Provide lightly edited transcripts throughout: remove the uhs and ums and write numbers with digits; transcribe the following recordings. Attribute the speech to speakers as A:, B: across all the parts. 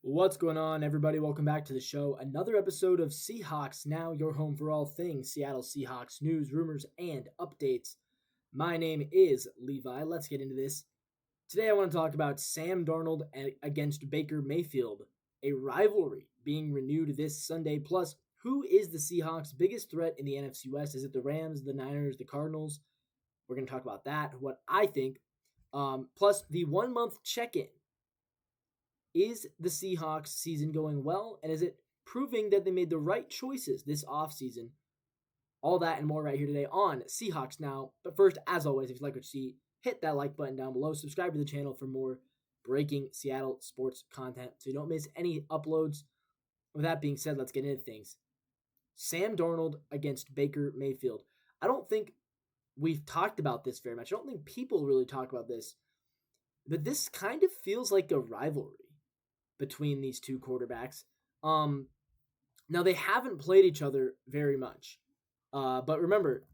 A: What's going on, everybody? Welcome back to the show. Another episode of Seahawks Now, your home for all things Seattle Seahawks news, rumors, and updates. My name is Levi. Let's get into this. Today, I want to talk about Sam Darnold against Baker Mayfield, a rivalry being renewed this Sunday. Plus, who is the Seahawks' biggest threat in the NFC West? Is it the Rams, the Niners, the Cardinals? We're going to talk about that, what I think. Plus, the 1 month check in. Is the Seahawks season going well, and is it proving that they made the right choices this offseason? All that and more right here today on Seahawks Now. But first, as always, if you like what you see, hit that like button down below. Subscribe to the channel for more breaking Seattle sports content so you don't miss any uploads. With that being said, let's get into things. Sam Darnold against Baker Mayfield. I don't think we've talked about this very much. I don't think people really talk about this. But this kind of feels like a rivalry between these two quarterbacks. Now, they haven't played each other very much. But remember,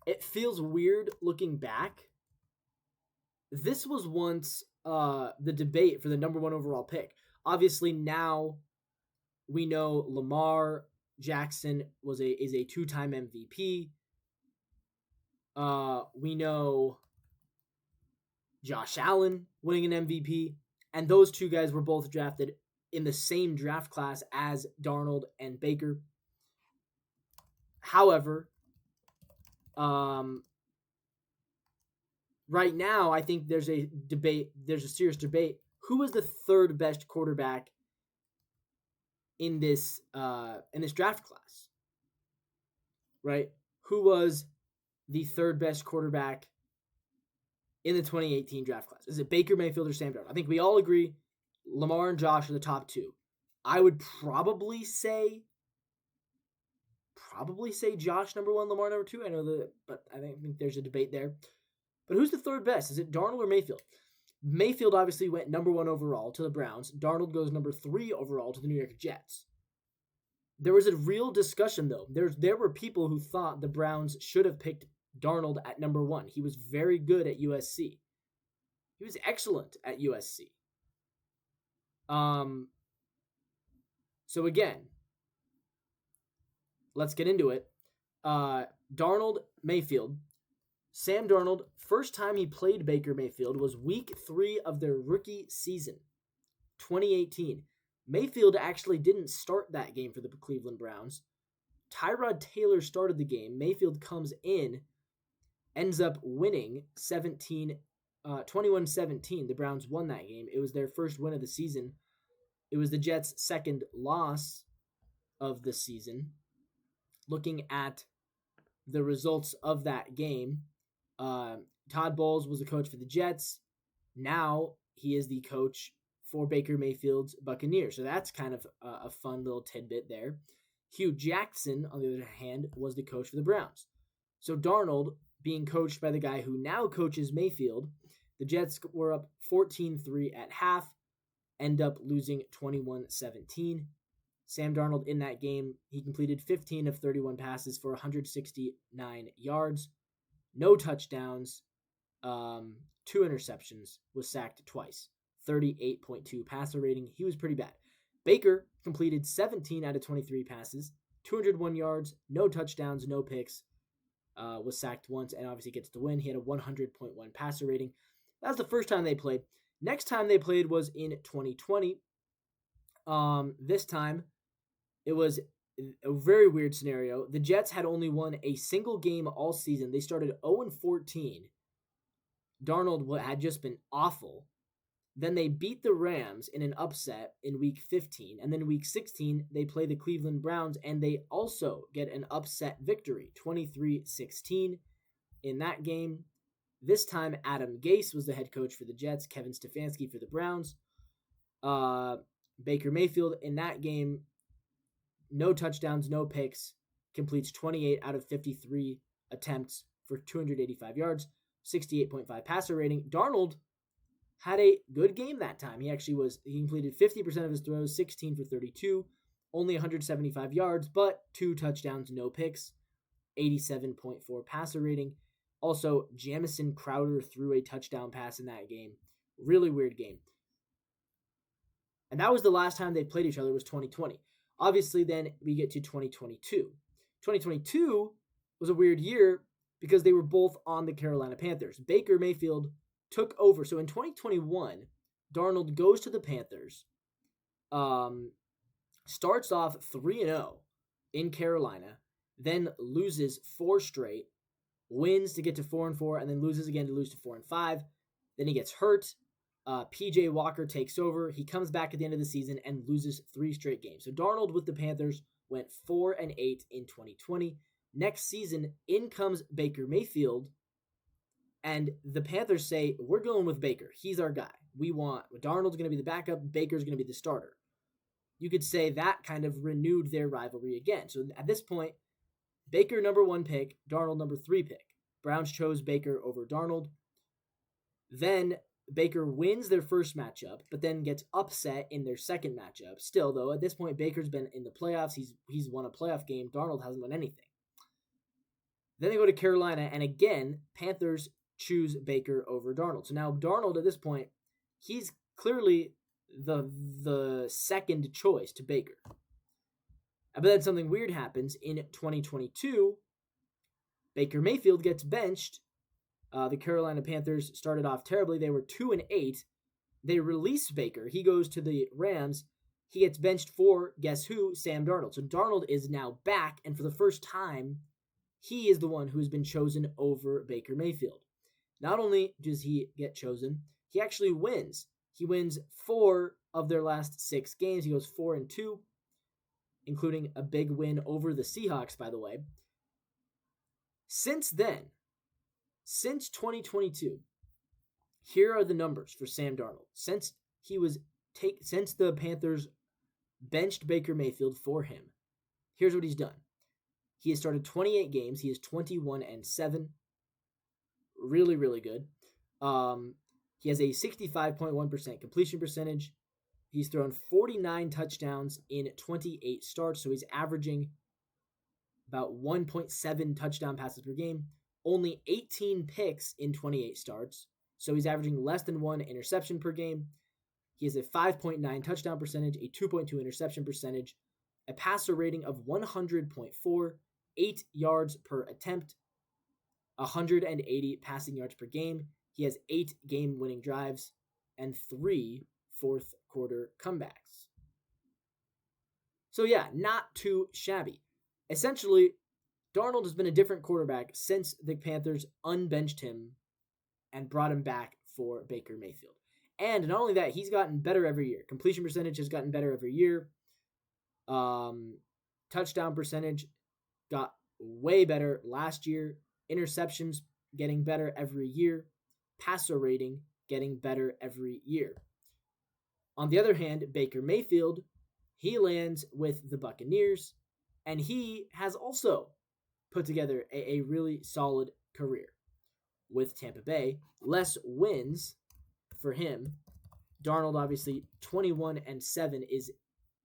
A: it feels weird looking back. This was once the debate for the number one overall pick. Obviously, now we know Lamar Jackson is a two-time MVP. We know Josh Allen winning an MVP. And those two guys were both drafted in the same draft class as Darnold and Baker. However, right now, I think there's a serious debate. Who is the third best quarterback in this draft class? Right? Who was the third best quarterback in the 2018 draft class? Is it Baker Mayfield or Sam Darnold? I think we all agree Lamar and Josh are the top two. I would probably say Josh number one, Lamar number two. I know that, but I think there's a debate there. But who's the third best? Is it Darnold or Mayfield? Mayfield obviously went number one overall to the Browns. Darnold goes number 3 overall to the New York Jets. There was a real discussion, though. There were people who thought the Browns should have picked Darnold at number 1. He was very good at USC. He was excellent at USC. So again, let's get into it. Darnold, Mayfield. Sam Darnold, first time he played Baker Mayfield was week 3 of their rookie season, 2018. Mayfield actually didn't start that game for the Cleveland Browns. Tyrod Taylor started the game. Mayfield comes in, ends up winning 21-17. The Browns won that game. It was their first win of the season. It was the Jets' second loss of the season. Looking at the results of that game, Todd Bowles was the coach for the Jets. Now he is the coach for Baker Mayfield's Buccaneers. So that's kind of a fun little tidbit there. Hugh Jackson, on the other hand, was the coach for the Browns. So Darnold being coached by the guy who now coaches Mayfield, the Jets were up 14-3 at half, end up losing 21-17. Sam Darnold in that game, he completed 15 of 31 passes for 169 yards, no touchdowns, 2 interceptions, was sacked twice, 38.2 passer rating. He was pretty bad. Baker completed 17 out of 23 passes, 201 yards, no touchdowns, no picks, was sacked once, and obviously gets the win. He had a 100.1 passer rating. That was the first time they played. Next time they played was in 2020. This time, it was a very weird scenario. The Jets had only won a single game all season. They started 0-14. Darnold had just been awful. Then they beat the Rams in an upset in Week 15. And then Week 16, they play the Cleveland Browns, and they also get an upset victory, 23-16 in that game. This time, Adam Gase was the head coach for the Jets, Kevin Stefanski for the Browns. Baker Mayfield in that game, no touchdowns, no picks, completes 28 out of 53 attempts for 285 yards, 68.5 passer rating. Darnold had a good game that time. He completed 50% of his throws, 16 for 32, only 175 yards, but 2 touchdowns, no picks, 87.4 passer rating. Also, Jamison Crowder threw a touchdown pass in that game. Really weird game. And that was the last time they played each other, was 2020. Obviously, then we get to 2022. 2022 was a weird year because they were both on the Carolina Panthers. Baker Mayfield took over. So in 2021, Darnold goes to the Panthers, starts off 3-0 in Carolina, then loses 4 straight, wins to get to 4-4, and then loses again to lose to 4-5. Then he gets hurt. PJ Walker takes over. He comes back at the end of the season and loses 3 straight games. So Darnold with the Panthers went 4-8 in 2020. Next season, in comes Baker Mayfield, and the Panthers say, we're going with Baker. He's our guy. Darnold's going to be the backup. Baker's going to be the starter. You could say that kind of renewed their rivalry again. So at this point, Baker number 1 pick, Darnold number 3 pick. Browns chose Baker over Darnold. Then Baker wins their first matchup, but then gets upset in their second matchup. Still, though, at this point, Baker's been in the playoffs. He's won a playoff game. Darnold hasn't won anything. Then they go to Carolina, and again, Panthers choose Baker over Darnold. So now Darnold, at this point, he's clearly the second choice to Baker. But then something weird happens in 2022. Baker Mayfield gets benched. The Carolina Panthers started off terribly. They were 2-8. They release Baker. He goes to the Rams. He gets benched for, guess who? Sam Darnold. So Darnold is now back, and for the first time, he is the one who has been chosen over Baker Mayfield. Not only does he get chosen, he actually wins. He wins 4 of their last 6 games. He goes 4-2, including a big win over the Seahawks, by the way. Since then, since 2022, here are the numbers for Sam Darnold. Since the Panthers benched Baker Mayfield for him, here's what he's done. He has started 28 games. He is 21-7. Really, really good. He has a 65.1% completion percentage. He's thrown 49 touchdowns in 28 starts, so he's averaging about 1.7 touchdown passes per game. Only 18 picks in 28 starts, so he's averaging less than 1 interception per game. He has a 5.9 touchdown percentage, a 2.2 interception percentage, a passer rating of 100.4, 8 yards per attempt, 180 passing yards per game. He has 8 game-winning drives and 3 fourth-quarter comebacks. So yeah, not too shabby. Essentially, Darnold has been a different quarterback since the Panthers unbenched him and brought him back for Baker Mayfield. And not only that, he's gotten better every year. Completion percentage has gotten better every year. Touchdown percentage got way better last year. Interceptions getting better every year. Passer rating getting better every year. On the other hand, Baker Mayfield, he lands with the Buccaneers, and he has also put together a really solid career with Tampa Bay. Less wins for him. Darnold, obviously, 21-7 is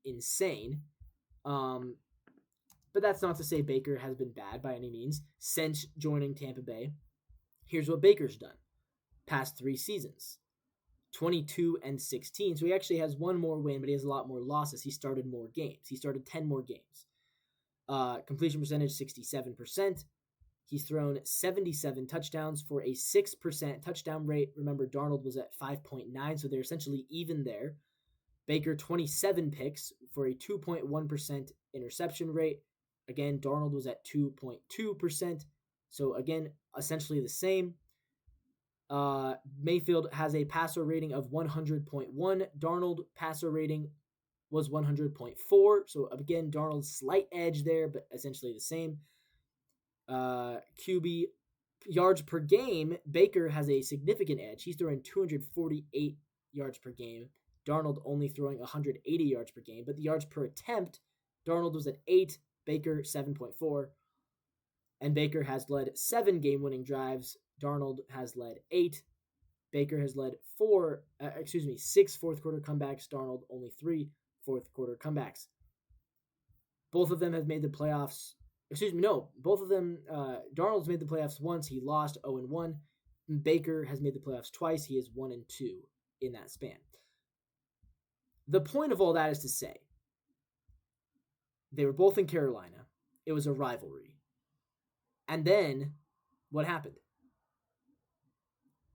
A: insane. But that's not to say Baker has been bad by any means since joining Tampa Bay. Here's what Baker's done. Past 3 seasons. 22-16. So he actually has 1 more win, but he has a lot more losses. He started more games. He started 10 more games. Completion percentage, 67%. He's thrown 77 touchdowns for a 6% touchdown rate. Remember, Darnold was at 5.9, so they're essentially even there. Baker, 27 picks for a 2.1% interception rate. Again, Darnold was at 2.2%. So again, essentially the same. Mayfield has a passer rating of 100.1. Darnold passer rating was 100.4. So again, Darnold's slight edge there, but essentially the same. QB yards per game, Baker has a significant edge. He's throwing 248 yards per game. Darnold only throwing 180 yards per game. But the yards per attempt, Darnold was at 8, Baker 7.4. And Baker has led 7 game-winning drives. Darnold has led 8. Baker has led 6 fourth-quarter comebacks. Darnold only 3 fourth-quarter comebacks. Both of them have made the playoffs. Both of them. Darnold's made the playoffs once. He lost 0-1. Baker has made the playoffs twice. He is 1-2 in that span. The point of all that is to say, they were both in Carolina. It was a rivalry. And then, what happened?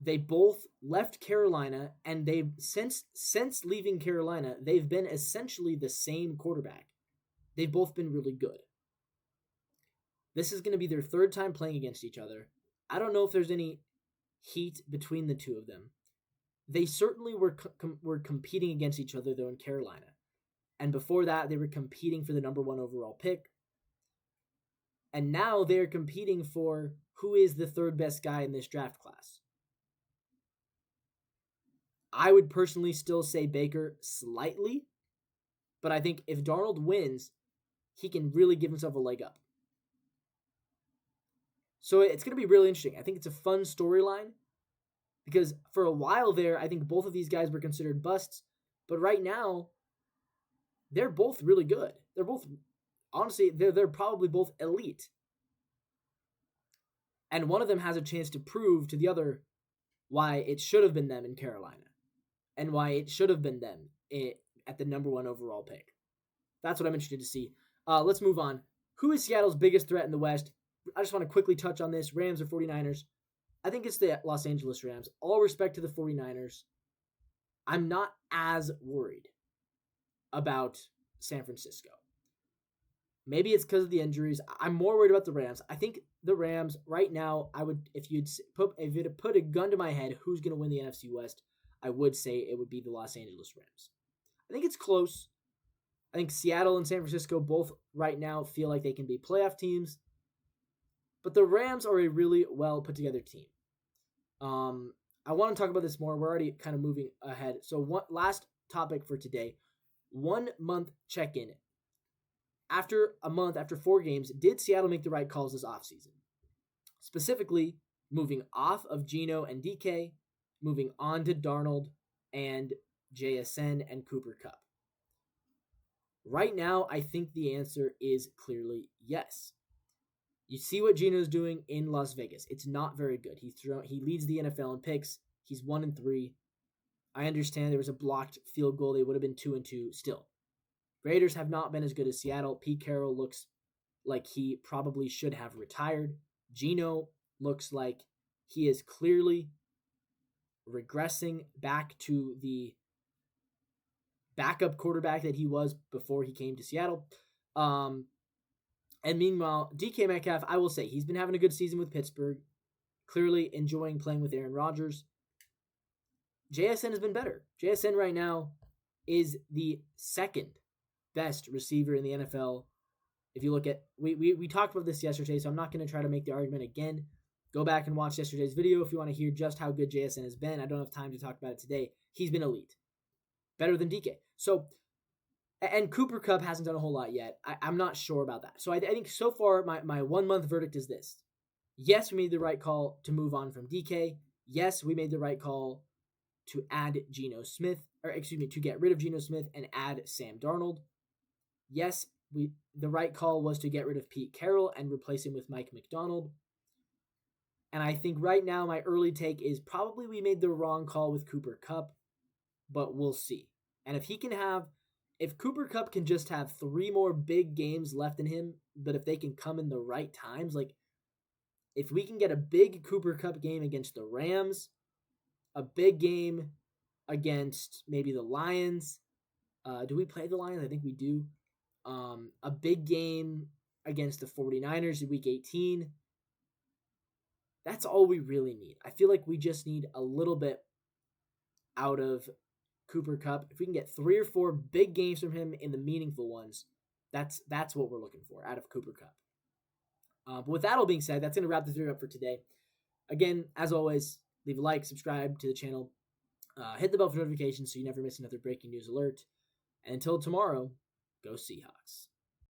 A: They both left Carolina, and since leaving Carolina, they've been essentially the same quarterback. They've both been really good. This is going to be their third time playing against each other. I don't know if there's any heat between the two of them. They certainly were competing against each other, though, in Carolina. And before that, they were competing for the number 1 overall pick. And now they're competing for who is the third best guy in this draft class. I would personally still say Baker slightly, but I think if Darnold wins, he can really give himself a leg up. So it's going to be really interesting. I think it's a fun storyline because for a while there, I think both of these guys were considered busts, but right now, they're both really good. They're both, honestly, they're probably both elite. And one of them has a chance to prove to the other why it should have been them in Carolina and why it should have been them at the number 1 overall pick. That's what I'm interested to see. Let's move on. Who is Seattle's biggest threat in the West? I just want to quickly touch on this. Rams or 49ers? I think it's the Los Angeles Rams. All respect to the 49ers. I'm not as worried about San Francisco. Maybe it's because of the injuries. I'm more worried about the Rams. I think the Rams right now, if you'd put a gun to my head, who's going to win the NFC West, I would say it would be the Los Angeles Rams. I think it's close. I think Seattle and San Francisco both right now feel like they can be playoff teams. But the Rams are a really well put together team. I want to talk about this more. We're already kind of moving ahead. So last topic for today, 1 month check-in. After a month, after 4 games, did Seattle make the right calls this offseason? Specifically, moving off of Geno and DK, moving on to Darnold and JSN and Cooper Kupp. Right now, I think the answer is clearly yes. You see what Geno's doing in Las Vegas. It's not very good. He leads the NFL in picks. He's 1-3. I understand there was a blocked field goal. They would have been 2-2 still. Raiders have not been as good as Seattle. Pete Carroll looks like he probably should have retired. Geno looks like he is clearly regressing back to the backup quarterback that he was before he came to Seattle. And meanwhile, DK Metcalf, I will say, he's been having a good season with Pittsburgh, clearly enjoying playing with Aaron Rodgers. JSN has been better. JSN right now is the second best receiver in the NFL. If you look at, we talked about this yesterday, so I'm not going to try to make the argument again. Go back and watch yesterday's video if you want to hear just how good JSN has been. I don't have time to talk about it today. He's been elite. Better than DK. So, and Cooper Kupp hasn't done a whole lot yet. I'm not sure about that. So I think so far my 1 month verdict is this. Yes, we made the right call to move on from DK. Yes, we made the right call to add to get rid of Geno Smith and add Sam Darnold. Yes, the right call was to get rid of Pete Carroll and replace him with Mike McDonald. And I think right now my early take is probably we made the wrong call with Cooper Kupp, but we'll see. And if Cooper Kupp can just have 3 more big games left in him, but if they can come in the right times, like if we can get a big Cooper Kupp game against the Rams, a big game against maybe the Lions. Do we play the Lions? I think we do. A big game against the 49ers in week 18. That's all we really need. I feel like we just need a little bit out of Cooper Kupp. If we can get 3 or 4 big games from him in the meaningful ones, that's what we're looking for out of Cooper Kupp. But with that all being said, that's going to wrap the video up for today. Again, as always, leave a like, subscribe to the channel, hit the bell for notifications so you never miss another breaking news alert. And until tomorrow, go Seahawks.